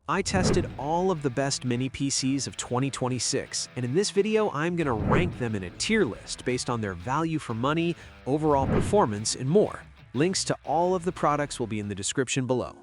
I tested all of the best mini PCs of 2026, and in this video I'm going to rank them in a tier list based on their value for money, overall performance, and more. Links to all of the products will be in the description below.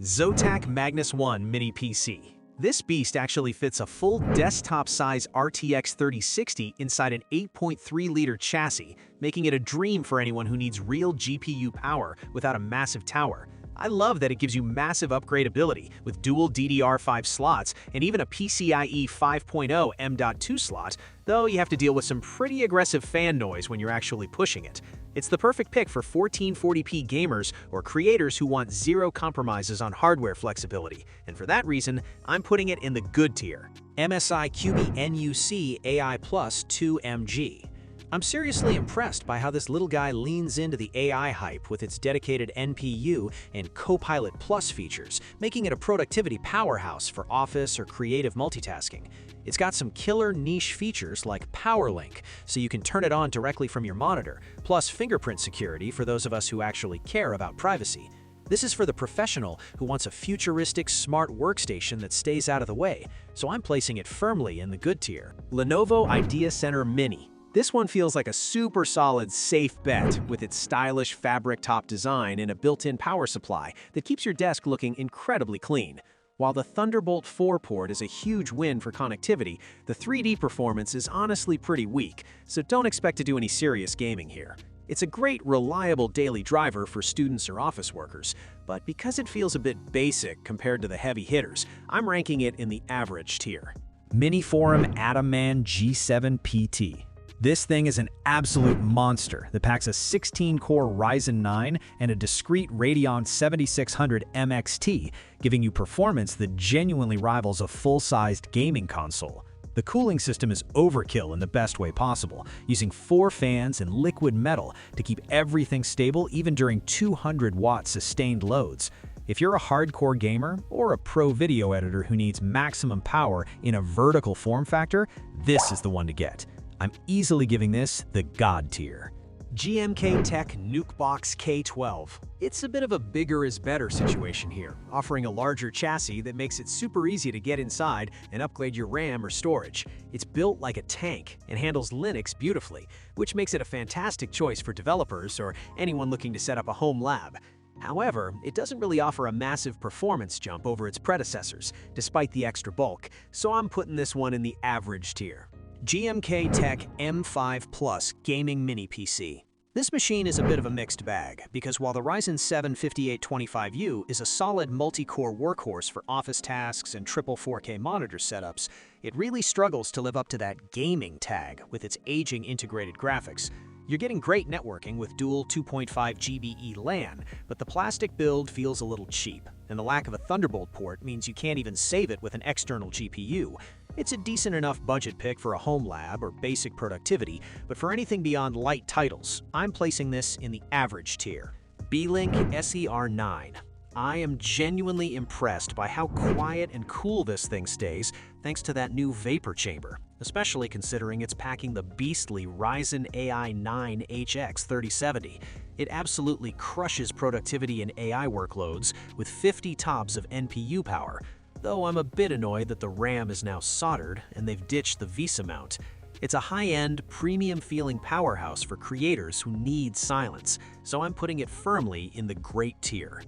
Zotac Magnus One Mini PC. This beast actually fits a full desktop-size RTX 3060 inside an 8.3-liter chassis, making it a dream for anyone who needs real GPU power without a massive tower. I love that it gives you massive upgradeability with dual DDR5 slots and even a PCIe 5.0 M.2 slot, though you have to deal with some pretty aggressive fan noise when you're actually pushing it. It's the perfect pick for 1440p gamers or creators who want zero compromises on hardware flexibility, and for that reason, I'm putting it in the good tier. MSI Cubi NUC AI Plus 2MG. I'm seriously impressed by how this little guy leans into the AI hype with its dedicated NPU and Copilot Plus features, making it a productivity powerhouse for office or creative multitasking. It's got some killer niche features like PowerLink, so you can turn it on directly from your monitor, plus fingerprint security for those of us who actually care about privacy. This is for the professional who wants a futuristic smart workstation that stays out of the way, so I'm placing it firmly in the good tier. Lenovo IdeaCentre Mini. This one feels like a super solid, safe bet with its stylish fabric top design and a built-in power supply that keeps your desk looking incredibly clean. While the Thunderbolt 4 port is a huge win for connectivity, the 3D performance is honestly pretty weak, so don't expect to do any serious gaming here. It's a great, reliable daily driver for students or office workers, but because it feels a bit basic compared to the heavy hitters, I'm ranking it in the average tier. Minisforum AtomMan G7 PT. This thing is an absolute monster that packs a 16-core Ryzen 9 and a discrete Radeon 7600 MXT, giving you performance that genuinely rivals a full-sized gaming console. The cooling system is overkill in the best way possible, using 4 fans and liquid metal to keep everything stable even during 200-watt sustained loads. If you're a hardcore gamer or a pro video editor who needs maximum power in a vertical form factor, this is the one to get. I'm easily giving this the God tier. GMKtec NucBox K12. It's a bit of a bigger is better situation here, offering a larger chassis that makes it super easy to get inside and upgrade your RAM or storage. It's built like a tank and handles Linux beautifully, which makes it a fantastic choice for developers or anyone looking to set up a home lab. However, it doesn't really offer a massive performance jump over its predecessors, despite the extra bulk, so I'm putting this one in the average tier. GMKtec M5 Plus Gaming Mini PC. This machine is a bit of a mixed bag, because while the Ryzen 7 5825U is a solid multi-core workhorse for office tasks and triple 4K monitor setups, it really struggles to live up to that gaming tag with its aging integrated graphics. You're getting great networking with dual 2.5 GBE LAN, but the plastic build feels a little cheap, and the lack of a Thunderbolt port means you can't even save it with an external GPU. It's a decent enough budget pick for a home lab or basic productivity, but for anything beyond light titles, I'm placing this in the average tier. Beelink SER9. I am genuinely impressed by how quiet and cool this thing stays thanks to that new vapor chamber, especially considering it's packing the beastly Ryzen AI 9 HX 3070. It absolutely crushes productivity in AI workloads with 50 TOPS of NPU power, though I'm a bit annoyed that the RAM is now soldered and they've ditched the VESA mount. It's a high-end, premium-feeling powerhouse for creators who need silence, so I'm putting it firmly in the great tier.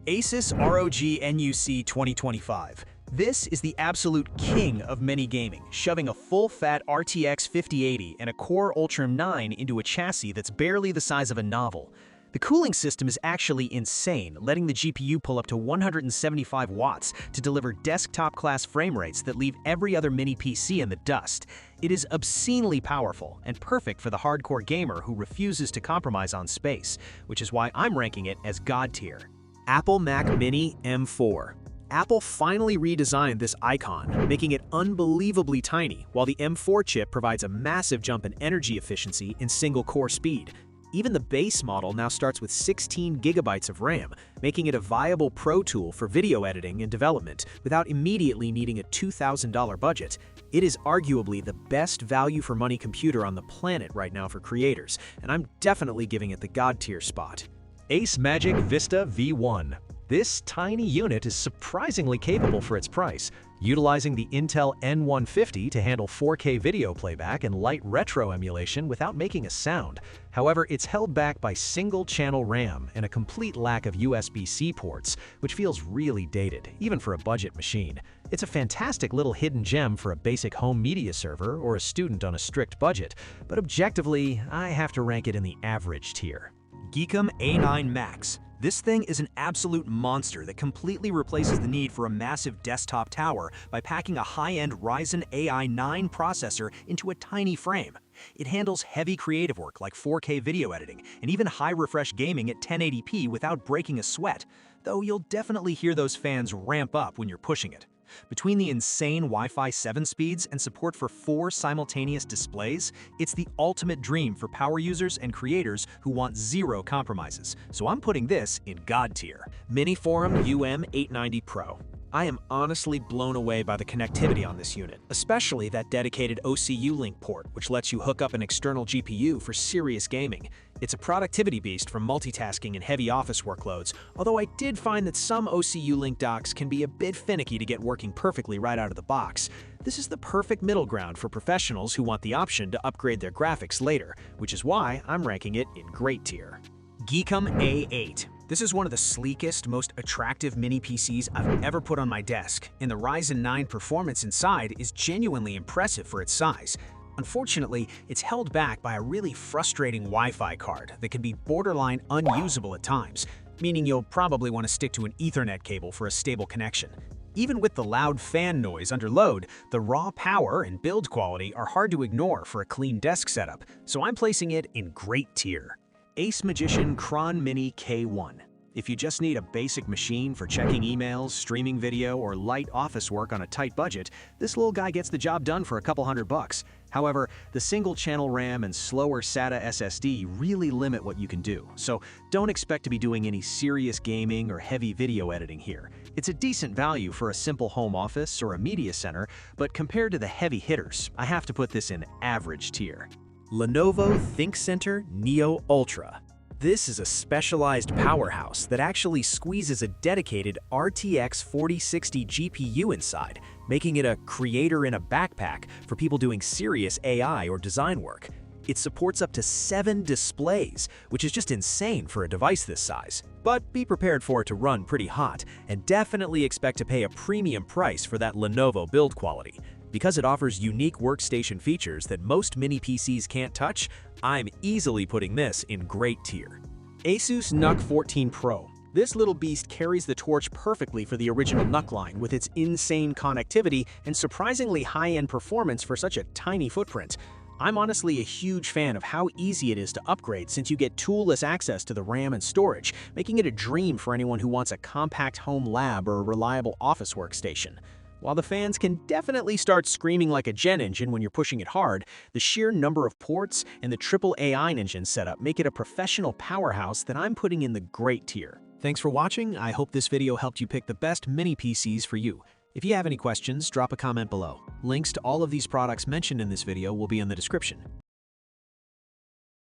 Asus ROG NUC 2025. This is the absolute king of mini gaming, shoving a full-fat RTX 5080 and a Core Ultron 9 into a chassis that's barely the size of a novel. The cooling system is actually insane, letting the GPU pull up to 175 watts to deliver desktop-class frame rates that leave every other mini PC in the dust. It is obscenely powerful and perfect for the hardcore gamer who refuses to compromise on space, which is why I'm ranking it as God tier. Apple Mac Mini M4. Apple finally redesigned this icon, making it unbelievably tiny, while the M4 chip provides a massive jump in energy efficiency and single-core speed. Even the base model now starts with 16 gigabytes of RAM, making it a viable pro tool for video editing and development without immediately needing a $2,000 budget. It is arguably the best value for money computer on the planet right now for creators, and I'm definitely giving it the God tier spot. ACEMAGIC Vista V1. This tiny unit is surprisingly capable for its price, utilizing the Intel N150 to handle 4K video playback and light retro emulation without making a sound. However, it's held back by single-channel RAM and a complete lack of USB-C ports, which feels really dated, even for a budget machine. It's a fantastic little hidden gem for a basic home media server or a student on a strict budget, but objectively, I have to rank it in the average tier. Geekom A9 Max. This thing is an absolute monster that completely replaces the need for a massive desktop tower by packing a high-end Ryzen AI 9 processor into a tiny frame. It handles heavy creative work like 4K video editing and even high-refresh gaming at 1080p without breaking a sweat, though you'll definitely hear those fans ramp up when you're pushing it. Between the insane Wi-Fi 7 speeds and support for 4 simultaneous displays, it's the ultimate dream for power users and creators who want zero compromises. So I'm putting this in God tier. Minisforum UM890 Pro. I am honestly blown away by the connectivity on this unit, especially that dedicated OCU link port, which lets you hook up an external GPU for serious gaming. It's a productivity beast for multitasking and heavy office workloads, although I did find that some OCU link docks can be a bit finicky to get working perfectly right out of the box. This is the perfect middle ground for professionals who want the option to upgrade their graphics later, which is why I'm ranking it in great tier. Geekom A8. This is one of the sleekest, most attractive mini PCs I've ever put on my desk, and the Ryzen 9 performance inside is genuinely impressive for its size. Unfortunately, it's held back by a really frustrating Wi-Fi card that can be borderline unusable at times, meaning you'll probably want to stick to an Ethernet cable for a stable connection. Even with the loud fan noise under load, the raw power and build quality are hard to ignore for a clean desk setup, so I'm placing it in great tier. ACEMAGIC Kron Mini K1. If you just need a basic machine for checking emails, streaming video, or light office work on a tight budget, this little guy gets the job done for a couple $100. However, the single-channel RAM and slower SATA SSD really limit what you can do, so don't expect to be doing any serious gaming or heavy video editing here. It's a decent value for a simple home office or a media center, but compared to the heavy hitters, I have to put this in average tier. Lenovo ThinkCentre Neo Ultra. This is a specialized powerhouse that actually squeezes a dedicated RTX 4060 GPU inside, making it a creator in a backpack for people doing serious AI or design work. It supports up to 7 displays, which is just insane for a device this size. But be prepared for it to run pretty hot, and definitely expect to pay a premium price for that Lenovo build quality. Because it offers unique workstation features that most mini PCs can't touch, I'm easily putting this in great tier. Asus NUC 14 Pro. This little beast carries the torch perfectly for the original NUC line with its insane connectivity and surprisingly high-end performance for such a tiny footprint. I'm honestly a huge fan of how easy it is to upgrade since you get toolless access to the RAM and storage, making it a dream for anyone who wants a compact home lab or a reliable office workstation. While the fans can definitely start screaming like a gen engine when you're pushing it hard, the sheer number of ports and the triple AI engine setup make it a professional powerhouse that I'm putting in the great tier. Thanks for watching. I hope this video helped you pick the best mini PCs for you. If you have any questions, drop a comment below. Links to all of these products mentioned in this video will be in the description.